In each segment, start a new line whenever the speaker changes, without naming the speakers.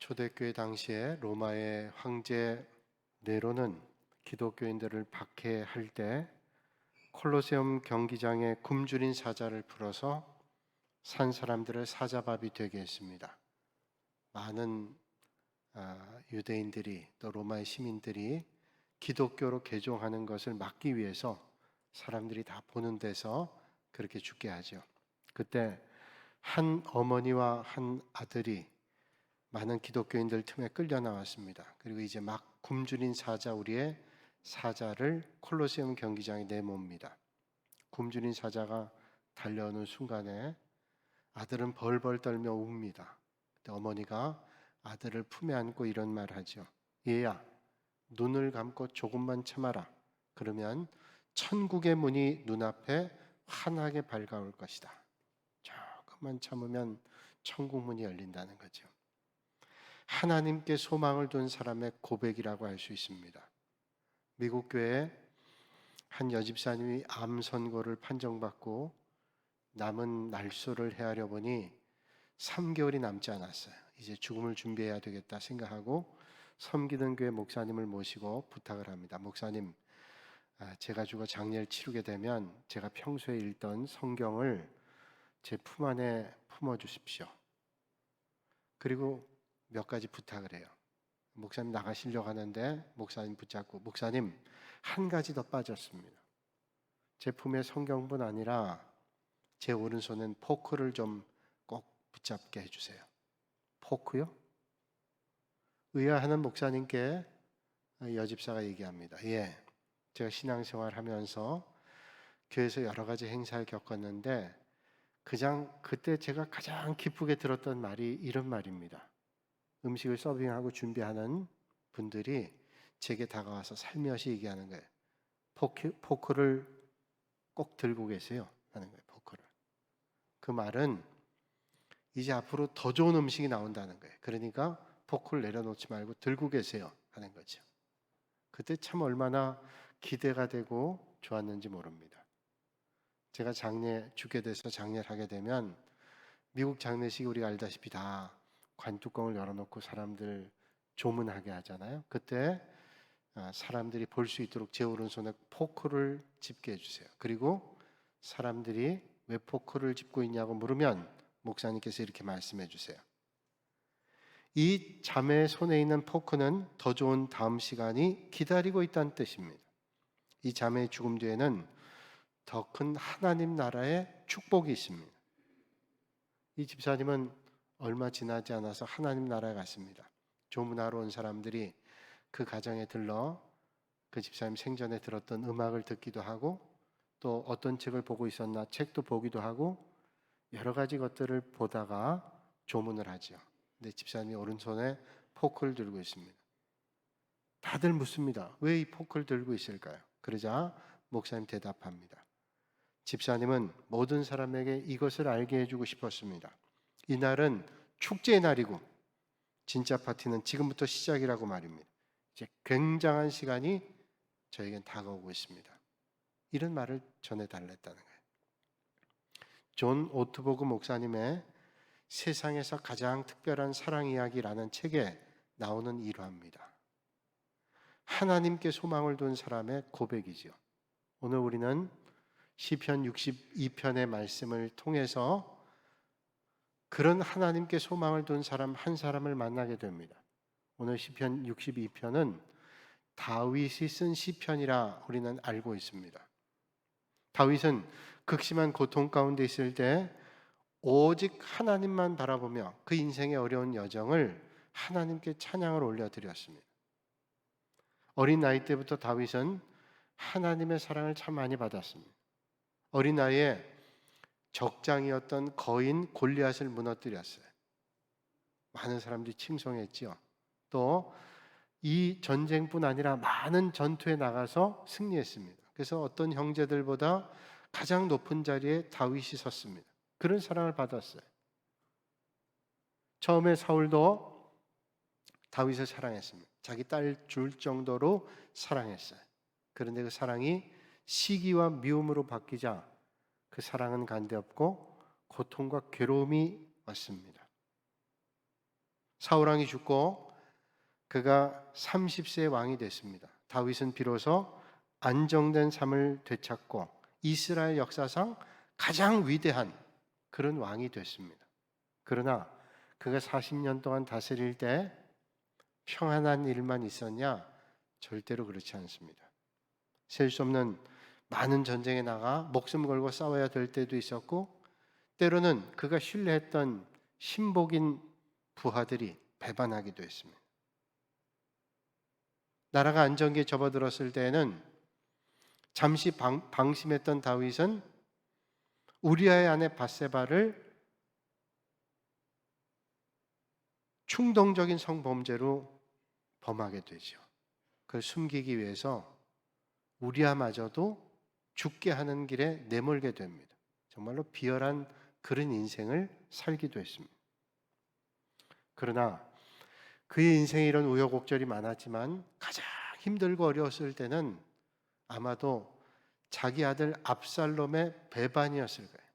초대교회 당시에 로마의 황제 네로는 기독교인들을 박해할 때 콜로세움 경기장에 굶주린 사자를 풀어서 산 사람들을 사자밥이 되게 했습니다. 많은 유대인들이 또 로마의 시민들이 기독교로 개종하는 것을 막기 위해서 사람들이 다 보는 데서 그렇게 죽게 하죠. 그때 한 어머니와 한 아들이 많은 기독교인들 틈에 끌려 나왔습니다. 그리고 이제 막 굶주린 사자 우리의 사자를 콜로세움 경기장에 내뭅니다. 굶주린 사자가 달려오는 순간에 아들은 벌벌 떨며 웁니다. 그때 어머니가 아들을 품에 안고 이런 말을 하죠. 얘야, 눈을 감고 조금만 참아라. 그러면 천국의 문이 눈앞에 환하게 밝아올 것이다. 조금만 참으면 천국 문이 열린다는 거죠. 하나님께 소망을 둔 사람의 고백이라고 할 수 있습니다. 미국 교회에 한 여집사님이 암 선고를 판정받고 남은 날소를 헤아려 보니 3개월이 남지 않았어요. 이제 죽음을 준비해야 되겠다 생각하고 섬기던 교회 목사님을 모시고 부탁을 합니다. 목사님, 제가 죽어 장례를 치르게 되면 제가 평소에 읽던 성경을 제 품 안에 품어 주십시오. 그리고 몇 가지 부탁을 해요. 목사님 나가시려고 하는데 목사님 붙잡고, 목사님 한 가지 더 빠졌습니다. 제 품에 성경뿐 아니라 제 오른손엔 포크를 좀 꼭 붙잡게 해주세요. 포크요? 의아하는 목사님께 여집사가 얘기합니다. 예, 제가 신앙생활 하면서 교회에서 여러 가지 행사를 겪었는데 그때 제가 가장 기쁘게 들었던 말이 이런 말입니다. 음식을 서빙하고 준비하는 분들이 제게 다가와서 살며시 얘기하는 거예요. 포크를 꼭 들고 계세요 하는 거예요. 포크를. 그 말은 이제 앞으로 더 좋은 음식이 나온다는 거예요. 그러니까 포크를 내려놓지 말고 들고 계세요 하는 거죠. 그때 참 얼마나 기대가 되고 좋았는지 모릅니다. 제가 죽게 돼서 장례를 하게 되면 미국 장례식이 우리가 알다시피 다 관뚜껑을 열어놓고 사람들 조문하게 하잖아요. 그때 사람들이 볼 수 있도록 제 오른손에 포크를 짚게 해주세요. 그리고 사람들이 왜 포크를 짚고 있냐고 물으면 목사님께서 이렇게 말씀해 주세요. 이 자매의 손에 있는 포크는 더 좋은 다음 시간이 기다리고 있다는 뜻입니다. 이 자매의 죽음 뒤에는 더 큰 하나님 나라의 축복이 있습니다. 이 집사님은 얼마 지나지 않아서 하나님 나라에 갔습니다. 조문하러 온 사람들이 그 가정에 들러 그 집사님 생전에 들었던 음악을 듣기도 하고 또 어떤 책을 보고 있었나 책도 보기도 하고 여러 가지 것들을 보다가 조문을 하죠. 근데 집사님이 오른손에 포크를 들고 있습니다. 다들 묻습니다. 왜 이 포크를 들고 있을까요? 그러자 목사님 대답합니다. 집사님은 모든 사람에게 이것을 알게 해주고 싶었습니다. 이날은 축제의 날이고 진짜 파티는 지금부터 시작이라고 말입니다. 이제 굉장한 시간이 저에겐 다가오고 있습니다. 이런 말을 전해달랬다는 거예요. 존 오트보그 목사님의 세상에서 가장 특별한 사랑 이야기라는 책에 나오는 일화입니다. 하나님께 소망을 둔 사람의 고백이지요. 오늘 우리는 시편 62편의 말씀을 통해서 그런 하나님께 소망을 둔 사람 한 사람을 만나게 됩니다. 오늘 시편 62편은 다윗이 쓴 시편이라 우리는 알고 있습니다. 다윗은 극심한 고통 가운데 있을 때 오직 하나님만 바라보며 그 인생의 어려운 여정을 하나님께 찬양을 올려드렸습니다. 어린 나이 때부터 다윗은 하나님의 사랑을 참 많이 받았습니다. 어린 나이에 적장이었던 거인 골리앗을 무너뜨렸어요. 많은 사람들이 칭송했지요. 또 이 전쟁뿐 아니라 많은 전투에 나가서 승리했습니다. 그래서 어떤 형제들보다 가장 높은 자리에 다윗이 섰습니다. 그런 사랑을 받았어요. 처음에 사울도 다윗을 사랑했습니다. 자기 딸 줄 정도로 사랑했어요. 그런데 그 사랑이 시기와 미움으로 바뀌자 그 사랑은 간데없고 고통과 괴로움이 왔습니다. 사울 왕이 죽고 그가 30세 왕이 됐습니다. 다윗은 비로소 안정된 삶을 되찾고 이스라엘 역사상 가장 위대한 그런 왕이 됐습니다. 그러나 그가 40년 동안 다스릴 때 평안한 일만 있었냐? 절대로 그렇지 않습니다. 셀 수 없는 많은 전쟁에 나가 목숨 걸고 싸워야 될 때도 있었고, 때로는 그가 신뢰했던 신복인 부하들이 배반하기도 했습니다. 나라가 안정기에 접어들었을 때에는 잠시 방심했던 다윗은 우리아의 아내 밧세바를 충동적인 성범죄로 범하게 되죠. 그걸 숨기기 위해서 우리아마저도 죽게 하는 길에 내몰게 됩니다. 정말로 비열한 그런 인생을 살기도 했습니다. 그러나 그의 인생에 이런 우여곡절이 많았지만 가장 힘들고 어려웠을 때는 아마도 자기 아들 압살롬의 배반이었을 거예요.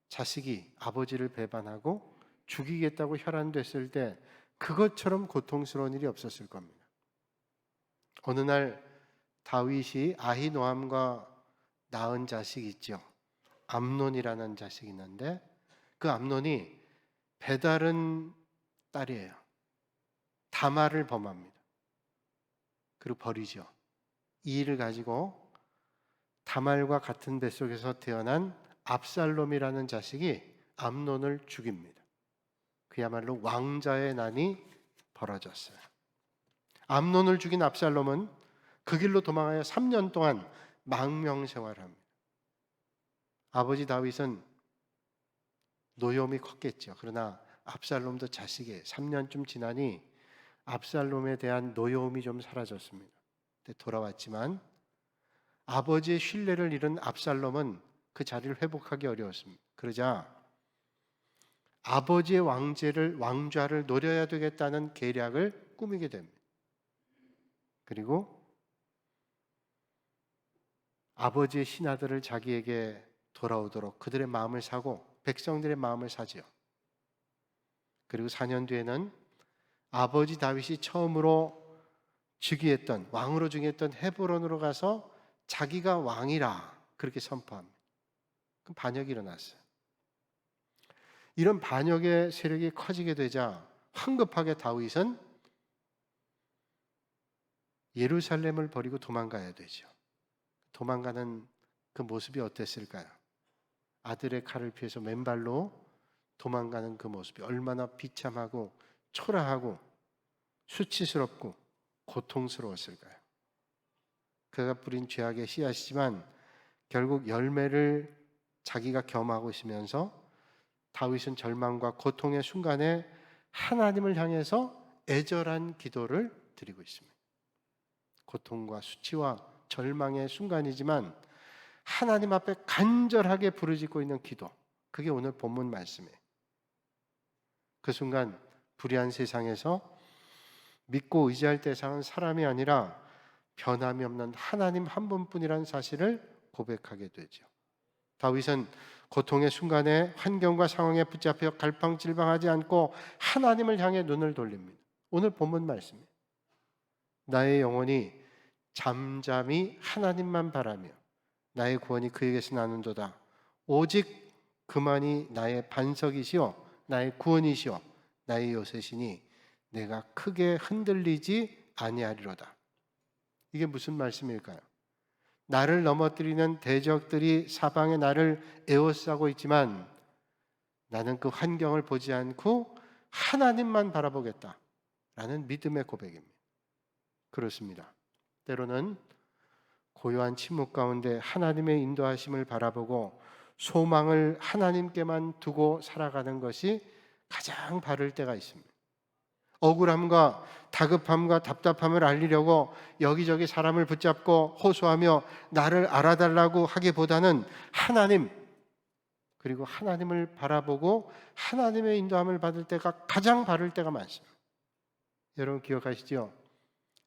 자식이 아버지를 배반하고 죽이겠다고 혈안됐을 때 그것처럼 고통스러운 일이 없었을 겁니다. 어느 날 다윗이 아히노함과 낳은 자식이 있죠. 암논이라는 자식이 있는데 그 암논이 배다른 딸이에요. 다말을 범합니다. 그리고 버리죠. 이 일을 가지고 다말과 같은 뱃속에서 태어난 압살롬이라는 자식이 암논을 죽입니다. 그야말로 왕자의 난이 벌어졌어요. 암논을 죽인 압살롬은 그 길로 도망하여 3년 동안 망명 생활을 합니다. 아버지 다윗은 노여움이 컸겠죠. 그러나 압살롬도 자식이에요. 3년쯤 지나니 압살롬에 대한 노여움이 좀 사라졌습니다. 돌아왔지만 아버지의 신뢰를 잃은 압살롬은 그 자리를 회복하기 어려웠습니다. 그러자 아버지의 왕좌를 노려야 되겠다는 계략을 꾸미게 됩니다. 그리고 아버지의 신하들을 자기에게 돌아오도록 그들의 마음을 사고 백성들의 마음을 사지요. 그리고 4년 뒤에는 아버지 다윗이 처음으로 즉위했던 왕으로 즉위했던 헤브론으로 가서 자기가 왕이라 그렇게 선포합니다. 그럼 반역이 일어났어요. 이런 반역의 세력이 커지게 되자 황급하게 다윗은 예루살렘을 버리고 도망가야 되죠. 도망가는 그 모습이 어땠을까요? 아들의 칼을 피해서 맨발로 도망가는 그 모습이 얼마나 비참하고 초라하고 수치스럽고 고통스러웠을까요? 그가 뿌린 죄악의 씨앗이지만 결국 열매를 자기가 겸하고 있으면서 다윗은 절망과 고통의 순간에 하나님을 향해서 애절한 기도를 드리고 있습니다. 고통과 수치와 절망의 순간이지만 하나님 앞에 간절하게 부르짖고 있는 기도, 그게 오늘 본문 말씀이에요. 그 순간 불의한 세상에서 믿고 의지할 대상은 사람이 아니라 변함이 없는 하나님 한 분뿐이라는 사실을 고백하게 되죠. 다윗은 고통의 순간에 환경과 상황에 붙잡혀 갈팡질팡하지 않고 하나님을 향해 눈을 돌립니다. 오늘 본문 말씀이에요. 나의 영혼이 잠잠히 하나님만 바라며 나의 구원이 그에게서 나는도다. 오직 그만이 나의 반석이시오 나의 구원이시오 나의 요새시니 내가 크게 흔들리지 아니하리로다. 이게 무슨 말씀일까요? 나를 넘어뜨리는 대적들이 사방에 나를 에워싸고 있지만 나는 그 환경을 보지 않고 하나님만 바라보겠다라는 믿음의 고백입니다. 그렇습니다. 때로는 고요한 침묵 가운데 하나님의 인도하심을 바라보고 소망을 하나님께만 두고 살아가는 것이 가장 바를 때가 있습니다. 억울함과 다급함과 답답함을 알리려고 여기저기 사람을 붙잡고 호소하며 나를 알아달라고 하기보다는 하나님, 그리고 하나님을 바라보고 하나님의 인도함을 받을 때가 가장 바를 때가 많습니다. 여러분 기억하시죠?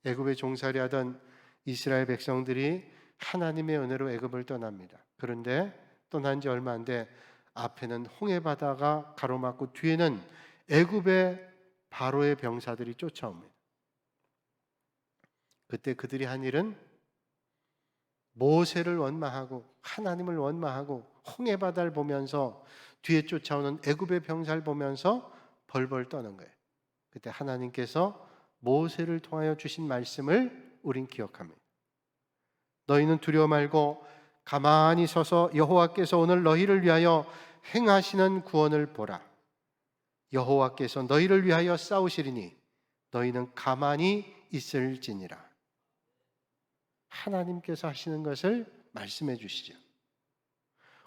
애굽에 종살이 하던 이스라엘 백성들이 하나님의 은혜로 애굽을 떠납니다. 그런데 떠난 지 얼마 안 돼 앞에는 홍해 바다가 가로막고 뒤에는 애굽의 바로의 병사들이 쫓아옵니다. 그때 그들이 한 일은 모세를 원망하고 하나님을 원망하고 홍해 바다를 보면서 뒤에 쫓아오는 애굽의 병사를 보면서 벌벌 떠는 거예요. 그때 하나님께서 모세를 통하여 주신 말씀을 우린 기억합니다. 너희는 두려워 말고 가만히 서서 여호와께서 오늘 너희를 위하여 행하시는 구원을 보라. 여호와께서 너희를 위하여 싸우시리니 너희는 가만히 있을지니라. 하나님께서 하시는 것을 말씀해 주시죠.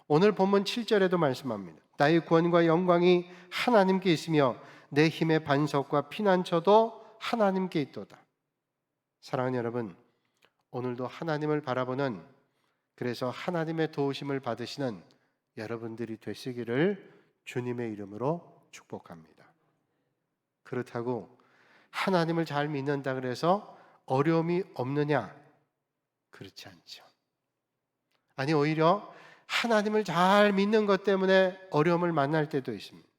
오늘 본문 7절에도 말씀합니다. 나의 구원과 영광이 하나님께 있으며 내 힘의 반석과 피난처도 하나님께 있도다. 사랑하는 여러분, 오늘도 하나님을 바라보는, 그래서 하나님의 도우심을 받으시는 여러분들이 되시기를 주님의 이름으로 축복합니다. 그렇다고 하나님을 잘 믿는다 그래서 어려움이 없느냐? 그렇지 않죠. 아니, 오히려 하나님을 잘 믿는 것 때문에 어려움을 만날 때도 있습니다.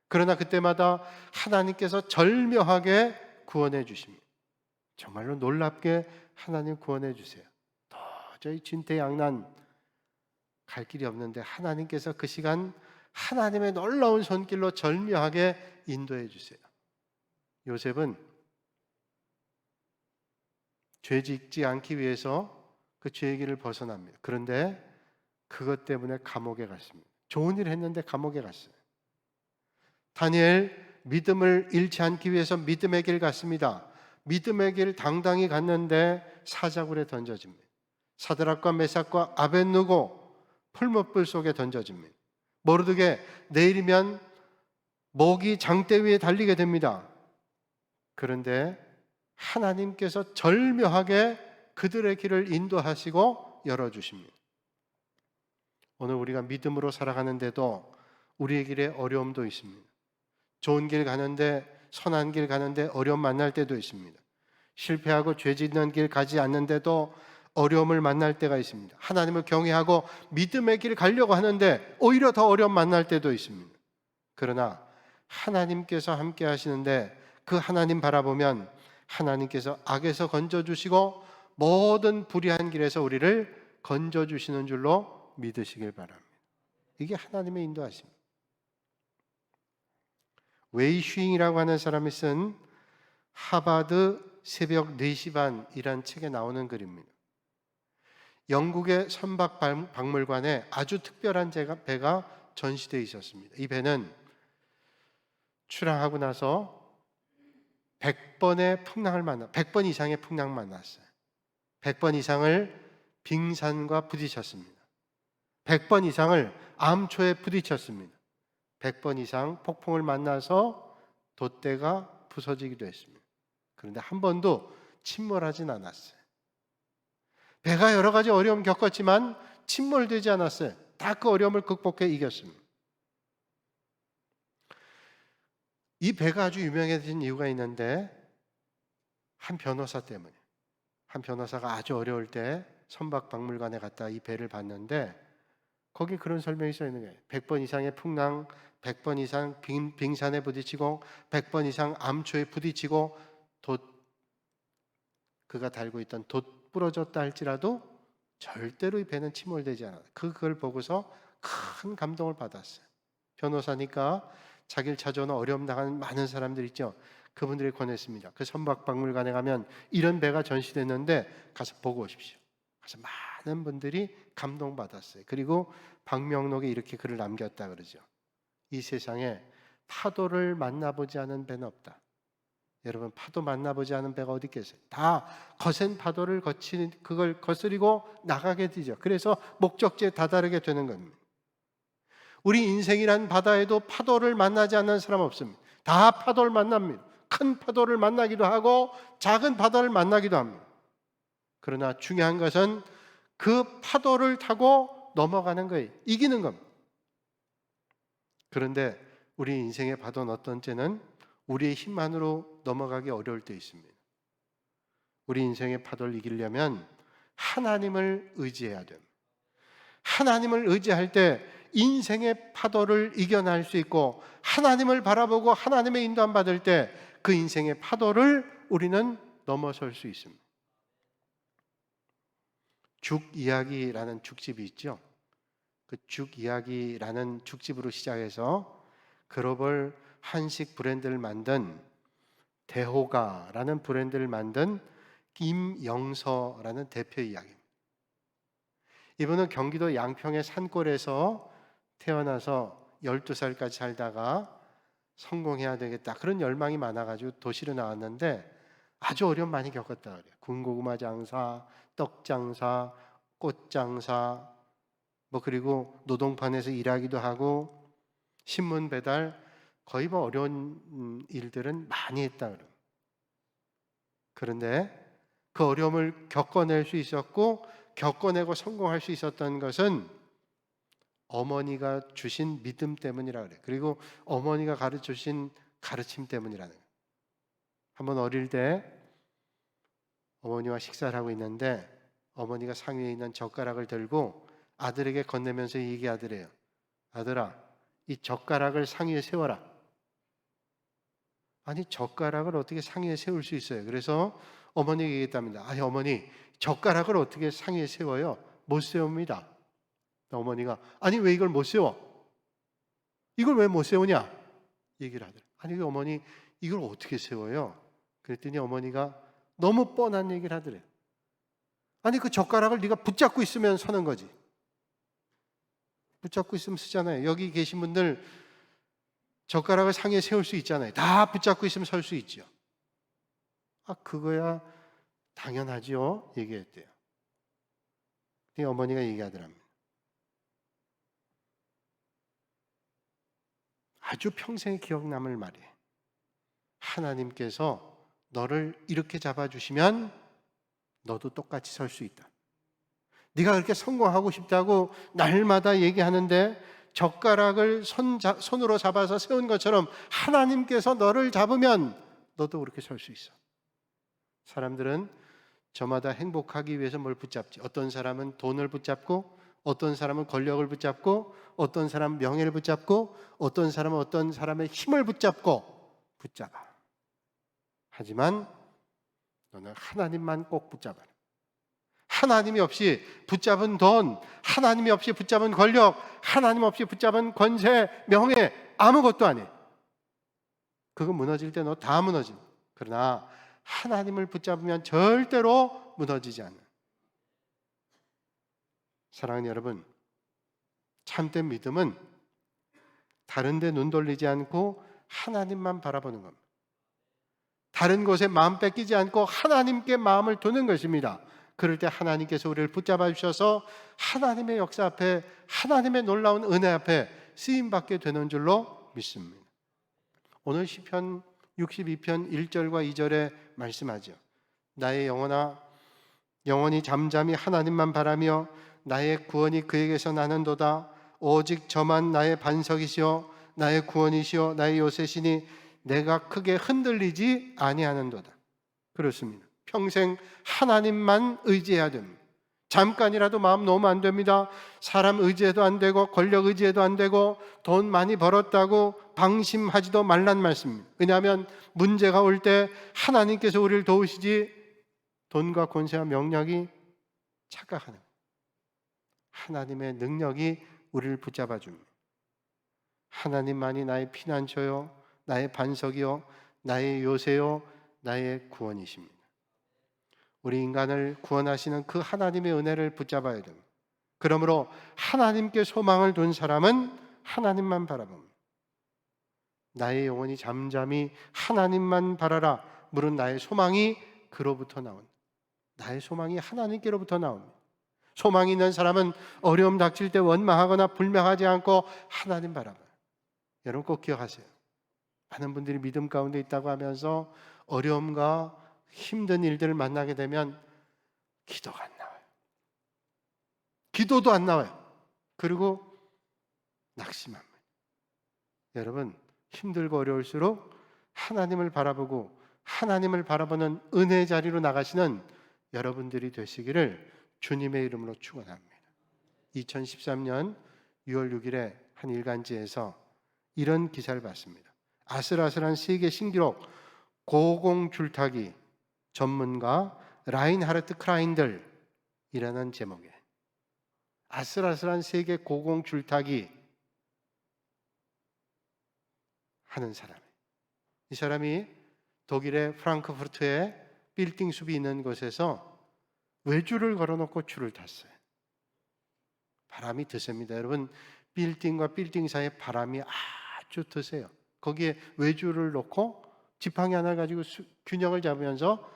그러나 그때마다 하나님께서 절묘하게 구원해 주십니다. 정말로 놀랍게 하나님 구원해 주세요. 도저히 진퇴양난 갈 길이 없는데 하나님께서 그 시간 하나님의 놀라운 손길로 절묘하게 인도해 주세요. 요셉은 죄 짓지 않기 위해서 그 죄의 길을 벗어납니다. 그런데 그것 때문에 감옥에 갔습니다. 좋은 일을 했는데 감옥에 갔어요. 다니엘 믿음을 잃지 않기 위해서 믿음의 길 갔습니다. 믿음의 길 당당히 갔는데 사자굴에 던져집니다. 사드락과 메삭과 아벳느고 풀무불 속에 던져집니다. 모르드게 내일이면 목이 장대 위에 달리게 됩니다. 그런데 하나님께서 절묘하게 그들의 길을 인도하시고 열어주십니다. 오늘 우리가 믿음으로 살아가는데도 우리의 길에 어려움도 있습니다. 좋은 길 가는데, 선한 길 가는데 어려움 만날 때도 있습니다. 실패하고 죄 짓는 길 가지 않는데도 어려움을 만날 때가 있습니다. 하나님을 경외하고 믿음의 길 가려고 하는데 오히려 더 어려움 만날 때도 있습니다. 그러나 하나님께서 함께 하시는데 그 하나님 바라보면 하나님께서 악에서 건져주시고 모든 불의한 길에서 우리를 건져주시는 줄로 믿으시길 바랍니다. 이게 하나님의 인도하십니다. 웨이 슈잉이라고 하는 사람이 쓴 하버드 새벽 4시 반이란 책에 나오는 글입니다. 영국의 선박박물관에 아주 특별한 배가 전시되어 있었습니다. 이 배는 출항하고 나서 100번 이상의 풍랑을 만났어요. 100번 이상을 빙산과 부딪혔습니다. 100번 이상을 암초에 부딪혔습니다. 100번 이상 폭풍을 만나서 돛대가 부서지기도 했습니다. 그런데 한 번도 침몰하진 않았어요. 배가 여러 가지 어려움 겪었지만 침몰되지 않았어요. 다 그 어려움을 극복해 이겼습니다. 이 배가 아주 유명해진 이유가 있는데 한 변호사 때문에, 한 변호사가 아주 어려울 때 선박박물관에 갔다 이 배를 봤는데 거기 그런 설명이 써 있는 거예요. 100번 이상의 풍랑, 100번 이상 빙산에 부딪히고 100번 이상 암초에 부딪히고 그가 달고 있던 돛 부러졌다 할지라도 절대로 이 배는 침몰되지 않아요. 그걸 보고서 큰 감동을 받았어요. 변호사니까 자기를 찾아오는 어려움 당하는 많은 사람들 있죠. 그분들이 권했습니다. 그 선박박물관에 가면 이런 배가 전시됐는데 가서 보고 오십시오. 그래서 많은 분들이 감동받았어요. 그리고 방명록에 이렇게 글을 남겼다 그러죠. 이 세상에 파도를 만나보지 않은 배는 없다. 여러분, 파도 만나보지 않은 배가 어디 있겠어요? 다 거센 파도를 그걸 거스리고 나가게 되죠. 그래서 목적지에 다다르게 되는 겁니다. 우리 인생이란 바다에도 파도를 만나지 않는 사람 없습니다. 다 파도를 만납니다. 큰 파도를 만나기도 하고 작은 바다를 만나기도 합니다. 그러나 중요한 것은 그 파도를 타고 넘어가는 거예요. 이기는 겁니다. 그런데 우리 인생의 파도는 어떤 때는 우리의 힘만으로 넘어가기 어려울 때 있습니다. 우리 인생의 파도를 이기려면 하나님을 의지해야 됩니다. 하나님을 의지할 때 인생의 파도를 이겨낼 수 있고 하나님을 바라보고 하나님의 인도함 받을 때 그 인생의 파도를 우리는 넘어설 수 있습니다. 죽 이야기라는 죽집이 있죠. 그 죽 이야기라는 죽집으로 시작해서 글로벌 한식 브랜드를 만든 대호가라는 브랜드를 만든 김영서라는 대표 이야기입니다. 이분은 경기도 양평의 산골에서 태어나서 12살까지 살다가 성공해야 되겠다 그런 열망이 많아가지고 도시로 나왔는데 아주 어려움 많이 겪었다 그래요. 군고구마 장사, 떡 장사, 꽃 장사, 그리고 노동판에서 일하기도 하고 신문 배달, 거의 어려운 일들은 많이 했다 그래요. 그런데 그 어려움을 겪어낼 수 있었고 겪어내고 성공할 수 있었던 것은 어머니가 주신 믿음 때문이라 그래요. 그리고 어머니가 가르쳐 주신 가르침 때문이라는 거예요. 한번 어릴 때 어머니와 식사를 하고 있는데 어머니가 상위에 있는 젓가락을 들고 아들에게 건네면서 얘기하더래요. 아들아, 이 젓가락을 상위에 세워라. 아니, 젓가락을 어떻게 상위에 세울 수 있어요? 그래서 어머니가 얘기했답니다. 아니, 어머니, 젓가락을 어떻게 상위에 세워요? 못 세웁니다. 어머니가 아니, 왜 이걸 못 세워? 이걸 왜 못 세우냐? 얘기를 하더래요. 아니, 어머니, 이걸 어떻게 세워요? 그랬더니 어머니가 너무 뻔한 얘기를 하더래요. 아니, 그 젓가락을 네가 붙잡고 있으면 서는 거지. 붙잡고 있으면 쓰잖아요. 여기 계신 분들 젓가락을 상에 세울 수 있잖아요. 다 붙잡고 있으면 설 수 있죠. 아, 그거야 당연하죠. 얘기했대요. 근데 어머니가 얘기하더랍니다. 아주 평생에 기억 남을 말이에요. 하나님께서 너를 이렇게 잡아주시면 너도 똑같이 설 수 있다. 네가 그렇게 성공하고 싶다고 날마다 얘기하는데 젓가락을 손으로 잡아서 세운 것처럼 하나님께서 너를 잡으면 너도 그렇게 설 수 있어. 사람들은 저마다 행복하기 위해서 뭘 붙잡지. 어떤 사람은 돈을 붙잡고, 어떤 사람은 권력을 붙잡고, 어떤 사람은 명예를 붙잡고, 어떤 사람은 어떤 사람의 힘을 붙잡고 붙잡아. 하지만 너는 하나님만 꼭 붙잡아라. 하나님이 없이 붙잡은 돈, 하나님이 없이 붙잡은 권력, 하나님 없이 붙잡은 권세, 명예 아무것도 아니에요. 그거 무너질 때 너 다 무너진. 그러나 하나님을 붙잡으면 절대로 무너지지 않아요. 사랑하는 여러분, 참된 믿음은 다른 데 눈 돌리지 않고 하나님만 바라보는 겁니다. 다른 곳에 마음 뺏기지 않고 하나님께 마음을 두는 것입니다. 그럴 때 하나님께서 우리를 붙잡아 주셔서 하나님의 역사 앞에, 하나님의 놀라운 은혜 앞에 쓰임받게 되는 줄로 믿습니다. 오늘 시편 62편 1절과 2절에 말씀하죠. 나의 영혼아, 영원히 잠잠히 하나님만 바라며 나의 구원이 그에게서 나는도다. 오직 저만 나의 반석이시오 나의 구원이시오 나의 요새시니 내가 크게 흔들리지 아니하는도다. 그렇습니다. 평생 하나님만 의지해야 됩니다. 잠깐이라도 마음 놓으면 안 됩니다. 사람 의지해도 안 되고 권력 의지해도 안 되고 돈 많이 벌었다고 방심하지도 말란 말씀입니다. 왜냐하면 문제가 올 때 하나님께서 우리를 도우시지 돈과 권세와 명령이 착각하는 거예요. 하나님의 능력이 우리를 붙잡아 줍니다. 하나님만이 나의 피난처요, 나의 반석이요, 나의 요새요, 나의 구원이십니다. 우리 인간을 구원하시는 그 하나님의 은혜를 붙잡아야 됩니다. 그러므로 하나님께 소망을 둔 사람은 하나님만 바라봅니다. 나의 영혼이 잠잠히 하나님만 바라라. 물은 나의 소망이 그로부터 나온다. 나의 소망이 하나님께로부터 나옵니다. 소망이 있는 사람은 어려움 닥칠 때 원망하거나 불명하지 않고 하나님 바라봐요. 여러분 꼭 기억하세요. 많은 분들이 믿음 가운데 있다고 하면서 어려움과 힘든 일들을 만나게 되면 기도가 안 나와요. 기도도 안 나와요. 그리고 낙심합니다. 여러분, 힘들고 어려울수록 하나님을 바라보고 하나님을 바라보는 은혜의 자리로 나가시는 여러분들이 되시기를 주님의 이름으로 축원합니다. 2013년 6월 6일에 한 일간지에서 이런 기사를 봤습니다. 아슬아슬한 세계 신기록 고공 줄타기 전문가 라인하르트 크라인들이라는 제목에 아슬아슬한 세계 고공 줄타기 하는 사람. 이 사람이 독일의 프랑크푸르트에 빌딩 숲이 있는 곳에서 외줄을 걸어놓고 줄을 탔어요. 바람이 드셉니다. 여러분, 빌딩과 빌딩 사이에 바람이 아주 드세요. 거기에 외줄을 놓고 지팡이 하나 가지고 균형을 잡으면서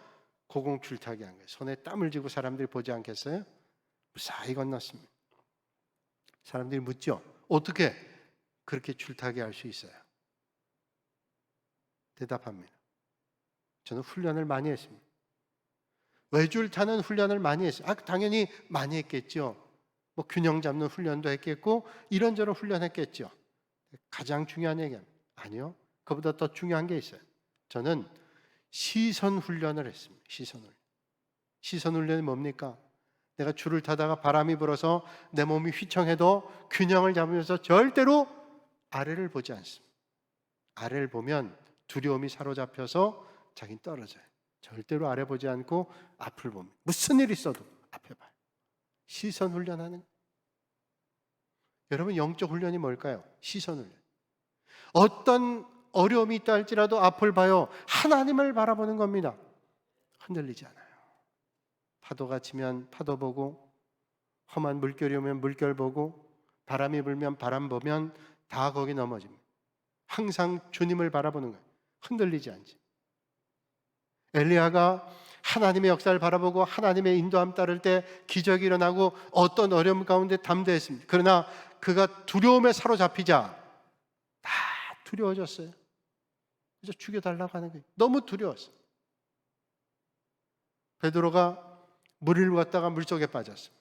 고공 줄타기 한 거예요. 손에 땀을 쥐고 사람들이 보지 않겠어요? 무사히 건넜습니다. 사람들이 묻죠. 어떻게 그렇게 줄타기 할 수 있어요? 대답합니다. 저는 훈련을 많이 했습니다. 외줄 타는 훈련을 많이 했어요. 당연히 많이 했겠죠. 뭐 균형 잡는 훈련도 했겠고 이런저런 훈련했겠죠. 가장 중요한 얘기는 아니요. 그보다 더 중요한 게 있어요. 저는 시선 훈련을 했습니다. 시선 훈련이 뭡니까? 내가 줄을 타다가 바람이 불어서 내 몸이 휘청해도 균형을 잡으면서 절대로 아래를 보지 않습니다. 아래를 보면 두려움이 사로잡혀서 자기는 떨어져요. 절대로 아래 보지 않고 앞을 봅니다. 무슨 일이 있어도 앞에 봐요. 시선 훈련하는 거예요. 여러분, 영적 훈련이 뭘까요? 시선 훈련. 어떤 어려움이 있다 할지라도 앞을 봐요. 하나님을 바라보는 겁니다. 흔들리지 않아요. 파도가 치면 파도 보고, 험한 물결이 오면 물결 보고, 바람이 불면 바람 보면 다 거기 넘어집니다. 항상 주님을 바라보는 거예요. 흔들리지 않지. 엘리야가 하나님의 역사를 바라보고 하나님의 인도함 따를 때 기적이 일어나고 어떤 어려움 가운데 담대했습니다. 그러나 그가 두려움에 사로잡히자 다 두려워졌어요. 그래서 죽여달라고 하는 거예요. 너무 두려웠어요. 베드로가 물을 갔다가 물속에 빠졌어요.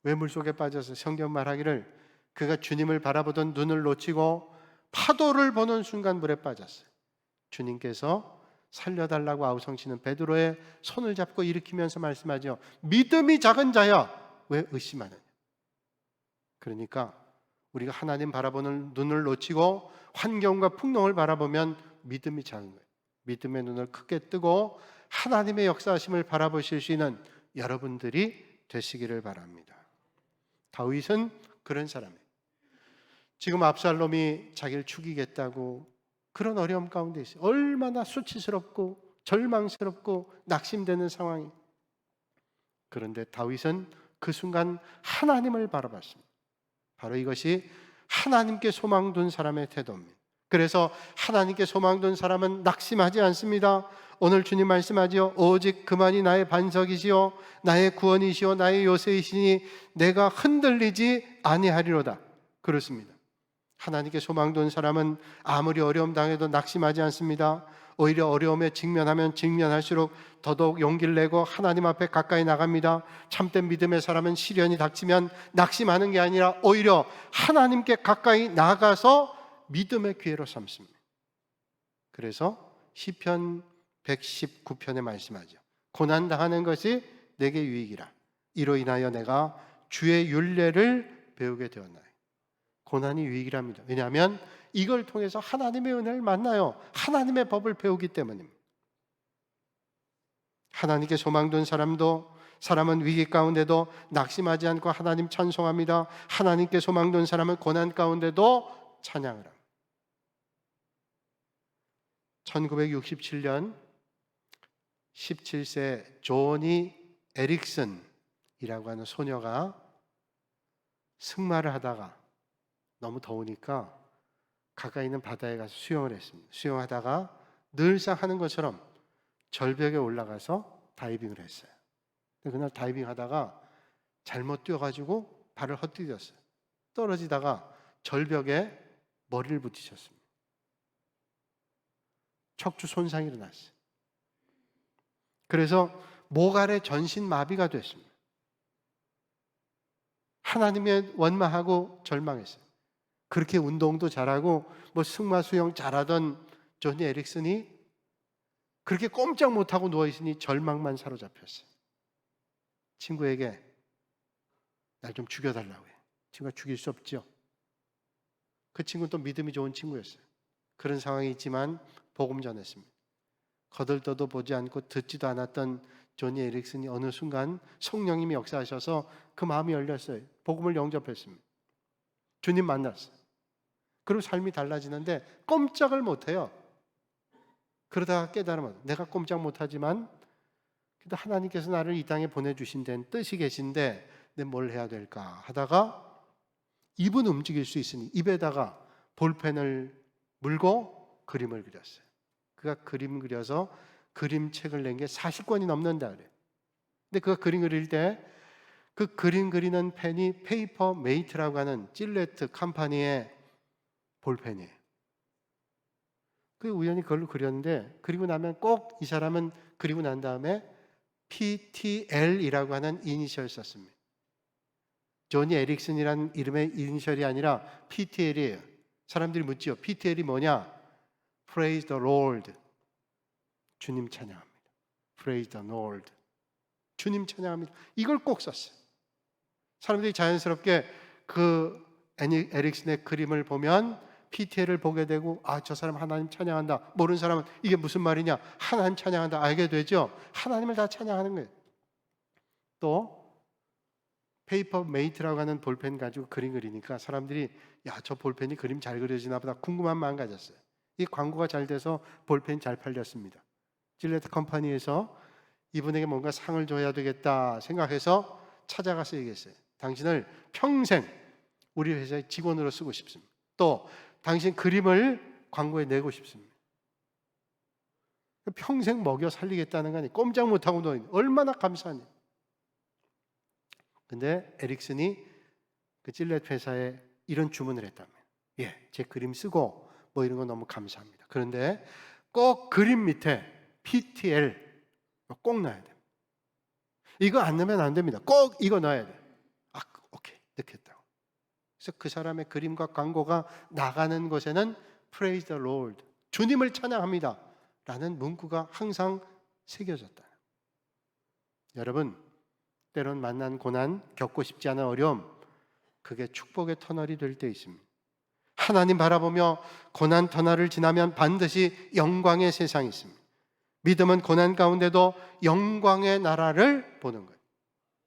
왜 물속에 빠졌어요? 성경 말하기를 그가 주님을 바라보던 눈을 놓치고 파도를 보는 순간 물에 빠졌어요. 주님께서 살려달라고 아우성치는 베드로의 손을 잡고 일으키면서 말씀하죠. 믿음이 작은 자야, 왜 의심하느냐? 그러니까 우리가 하나님 바라보는 눈을 놓치고 환경과 풍랑을 바라보면 믿음이 작은 거예요. 믿음의 눈을 크게 뜨고 하나님의 역사하심을 바라보실 수 있는 여러분들이 되시기를 바랍니다. 다윗은 그런 사람이에요. 지금 압살롬이 자기를 죽이겠다고 그런 어려움 가운데 있어요. 얼마나 수치스럽고 절망스럽고 낙심되는 상황이. 그런데 다윗은 그 순간 하나님을 바라봤습니다. 바로 이것이 하나님께 소망 둔 사람의 태도입니다. 그래서 하나님께 소망 둔 사람은 낙심하지 않습니다. 오늘 주님 말씀하지요. 오직 그만이 나의 반석이시요 나의 구원이시요 나의 요새이시니 내가 흔들리지 아니하리로다. 그렇습니다. 하나님께 소망 둔 사람은 아무리 어려움 당해도 낙심하지 않습니다. 오히려 어려움에 직면하면 직면할수록 더더욱 용기를 내고 하나님 앞에 가까이 나갑니다. 참된 믿음의 사람은 시련이 닥치면 낙심하는 게 아니라 오히려 하나님께 가까이 나가서 믿음의 기회로 삼습니다. 그래서 시편 119편에 말씀하죠. 고난당하는 것이 내게 유익이라. 이로 인하여 내가 주의 율례를 배우게 되었나요. 고난이 유익이랍니다. 왜냐하면 이걸 통해서 하나님의 은혜를 만나요. 하나님의 법을 배우기 때문입니다. 하나님께 소망 둔 사람은 위기 가운데도 낙심하지 않고 하나님 찬송합니다. 하나님께 소망 둔 사람은 고난 가운데도 찬양을 합니다. 1967년 17세 조니 에릭슨이라고 하는 소녀가 승마를 하다가 너무 더우니까 가까이 있는 바다에 가서 수영을 했습니다. 수영하다가 늘상 하는 것처럼 절벽에 올라가서 다이빙을 했어요. 근데 그날 다이빙하다가 잘못 뛰어가지고 발을 헛디뎠어요. 떨어지다가 절벽에 머리를 부딪혔습니다. 척추 손상이 일어났어요. 그래서 목 아래 전신 마비가 됐습니다. 하나님의 원망하고 절망했어요. 그렇게 운동도 잘하고 뭐 승마 수영 잘하던 조니 에릭슨이 그렇게 꼼짝 못하고 누워있으니 절망만 사로잡혔어요. 친구에게 날 좀 죽여달라고 해. 친구가 죽일 수 없죠. 그 친구는 또 믿음이 좋은 친구였어요. 그런 상황이 있지만 복음 전했습니다. 거들떠도 보지 않고 듣지도 않았던 조니 에릭슨이 어느 순간 성령님이 역사하셔서 그 마음이 열렸어요. 복음을 영접했습니다. 주님 만났어요. 그리고 삶이 달라지는데 꼼짝을 못해요. 그러다가 깨달으면 내가 꼼짝 못하지만 그래도 하나님께서 나를 이 땅에 보내주신 데는 뜻이 계신데 내가 뭘 해야 될까 하다가 입은 움직일 수 있으니 입에다가 볼펜을 물고 그림을 그렸어요. 그가 그림 그려서 그림책을 낸 게 40권이 넘는다 그래요. 근데 그가 그림 그릴 때 그 그림 그리는 펜이 페이퍼 메이트라고 하는 질레트 컴퍼니의 볼펜이에요. 그 우연히 그걸로 그렸는데 그리고 나면 꼭 이 사람은 그리고 난 다음에 PTL이라고 하는 이니셜 썼습니다. 조니 에릭슨이라는 이름의 이니셜이 아니라 PTL이에요. 사람들이 묻지요. PTL이 뭐냐? Praise the Lord. 주님 찬양합니다. Praise the Lord. 주님 찬양합니다. 이걸 꼭 썼어요. 사람들이 자연스럽게 그 에릭슨의 그림을 보면 PTL을 보게 되고 저 사람 하나님 찬양한다. 모르는 사람은 이게 무슨 말이냐? 하나님 찬양한다. 알게 되죠. 하나님을 다 찬양하는 거예요. 또 페이퍼 메이트라고 하는 볼펜 가지고 그림 그리니까 사람들이 저 볼펜이 그림 잘 그려지나 보다 궁금한 마음 가졌어요. 이 광고가 잘 돼서 볼펜이 잘 팔렸습니다. 질레트 컴퍼니에서 이분에게 뭔가 상을 줘야 되겠다 생각해서 찾아가서 얘기했어요. 당신을 평생 우리 회사의 직원으로 쓰고 싶습니다. 또 당신 그림을 광고에 내고 싶습니다. 평생 먹여 살리겠다는 거 아니에요. 꼼짝 못하고 너희 얼마나 감사하니. 근데 에릭슨이 그 질레트 회사에 이런 주문을 했다면 제 그림 쓰고 뭐 이런 거 너무 감사합니다. 그런데 꼭 그림 밑에 PTL 꼭 넣어야 돼요. 이거 안 넣으면 안 됩니다. 꼭 이거 넣어야 돼요. 오케이, 넣겠다고. 그래서 그 사람의 그림과 광고가 나가는 곳에는 Praise the Lord, 주님을 찬양합니다 라는 문구가 항상 새겨졌다. 여러분, 때론 만난 고난, 겪고 싶지 않은 어려움, 그게 축복의 터널이 될 때 있습니다. 하나님 바라보며 고난 터널을 지나면 반드시 영광의 세상이 있습니다. 믿음은 고난 가운데도 영광의 나라를 보는 거예요.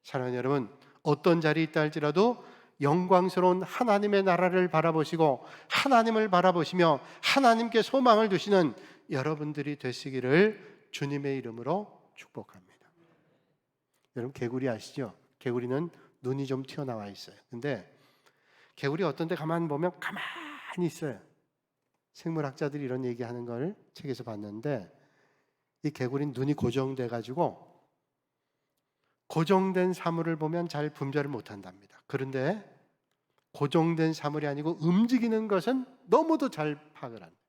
사랑하는 여러분, 어떤 자리에 있다 할지라도 영광스러운 하나님의 나라를 바라보시고 하나님을 바라보시며 하나님께 소망을 두시는 여러분들이 되시기를 주님의 이름으로 축복합니다. 여러분, 개구리 아시죠? 개구리는 눈이 좀 튀어나와 있어요. 근데 개구리 어떤 데 가만히 보면 가만히 있어요. 생물학자들이 이런 얘기하는 걸 책에서 봤는데 이 개구리는 눈이 고정돼 가지고 고정된 사물을 보면 잘 분별을 못한답니다. 그런데 고정된 사물이 아니고 움직이는 것은 너무도 잘 파악을 합니다.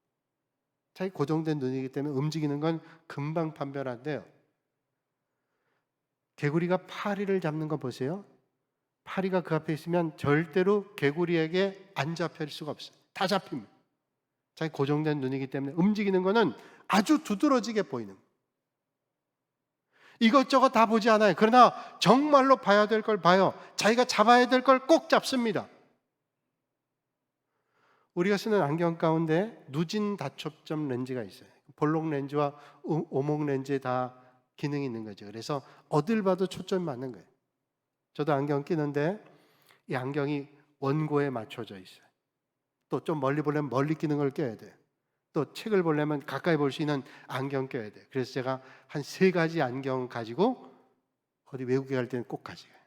자기 고정된 눈이기 때문에 움직이는 건 금방 판별한대요. 개구리가 파리를 잡는 거 보세요. 파리가 그 앞에 있으면 절대로 개구리에게 안 잡힐 수가 없어요. 다 잡힙니다. 자기 고정된 눈이기 때문에 움직이는 거는 아주 두드러지게 보이는 거예요. 이것저것 다 보지 않아요. 그러나 정말로 봐야 될 걸 봐요. 자기가 잡아야 될 걸 꼭 잡습니다. 우리가 쓰는 안경 가운데 누진 다초점 렌즈가 있어요. 볼록 렌즈와 오목 렌즈에 다 기능이 있는 거죠. 그래서 어딜 봐도 초점이 맞는 거예요. 저도 안경 끼는데 이 안경이 원고에 맞춰져 있어요. 또 좀 멀리 보려면 멀리 끼는 걸 껴야 돼요. 또 책을 보려면 가까이 볼 수 있는 안경 껴야 돼요. 그래서 제가 한 3가지 안경 가지고 어디 외국에 갈 때는 꼭 가져가요.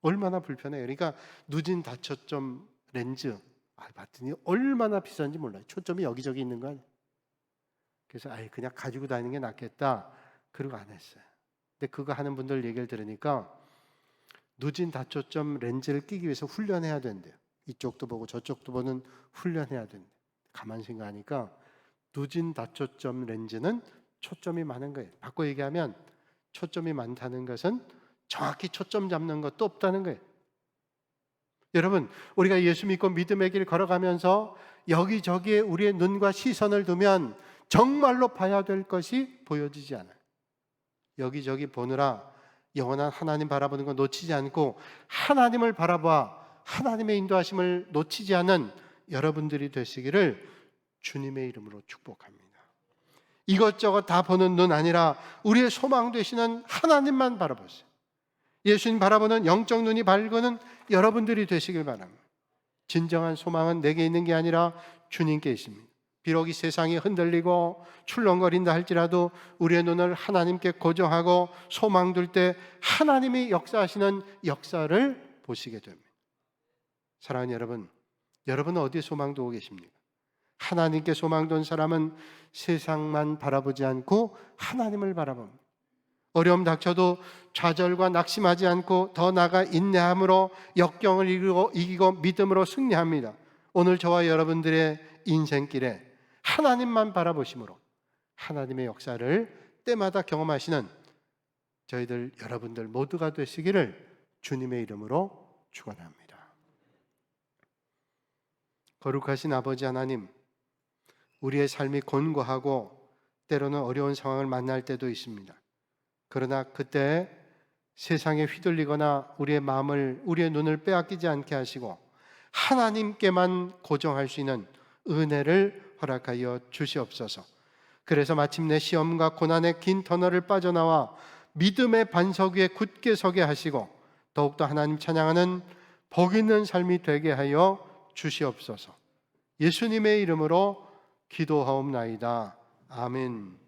얼마나 불편해요. 그러니까 누진 다초점 렌즈 봤더니 얼마나 비싼지 몰라요. 초점이 여기저기 있는 거 아니에요. 그래서 그냥 가지고 다니는 게 낫겠다. 그러고 안 했어요. 근데 그거 하는 분들 얘기를 들으니까 누진 다초점 렌즈를 끼기 위해서 훈련해야 된대요. 이쪽도 보고 저쪽도 보는 훈련해야 된대요. 가만히 생각하니까 누진 다초점 렌즈는 초점이 많은 거예요. 바꿔 얘기하면 초점이 많다는 것은 정확히 초점 잡는 것도 없다는 거예요. 여러분, 우리가 예수 믿고 믿음의 길 걸어가면서 여기저기에 우리의 눈과 시선을 두면 정말로 봐야 될 것이 보여지지 않아요. 여기저기 보느라 영원한 하나님 바라보는 거 놓치지 않고 하나님을 바라봐 하나님의 인도하심을 놓치지 않는 여러분들이 되시기를 주님의 이름으로 축복합니다. 이것저것 다 보는 눈 아니라 우리의 소망 되시는 하나님만 바라보세요. 예수님 바라보는 영적 눈이 밝은 여러분들이 되시길 바랍니다. 진정한 소망은 내게 있는 게 아니라 주님께 있습니다. 비록 이 세상이 흔들리고 출렁거린다 할지라도 우리의 눈을 하나님께 고정하고 소망 둘 때 하나님이 역사하시는 역사를 보시게 됩니다. 사랑하는 여러분, 여러분은 어디에 소망 두고 계십니까? 하나님께 소망 둔 사람은 세상만 바라보지 않고 하나님을 바라봅니다. 어려움 닥쳐도 좌절과 낙심하지 않고 더 나아가 인내함으로 역경을 이기고 믿음으로 승리합니다. 오늘 저와 여러분들의 인생길에 하나님만 바라보심으로 하나님의 역사를 때마다 경험하시는 저희들 여러분들 모두가 되시기를 주님의 이름으로 축원합니다. 거룩하신 아버지 하나님, 우리의 삶이 곤고하고 때로는 어려운 상황을 만날 때도 있습니다. 그러나 그때 세상에 휘둘리거나 우리의 마음을, 우리의 눈을 빼앗기지 않게 하시고 하나님께만 고정할 수 있는 은혜를 허락하여 주시옵소서. 그래서 마침내 시험과 고난의 긴 터널을 빠져나와 믿음의 반석 위에 굳게 서게 하시고 더욱더 하나님 찬양하는 복 있는 삶이 되게 하여 주시옵소서. 예수님의 이름으로 기도하옵나이다. 아멘.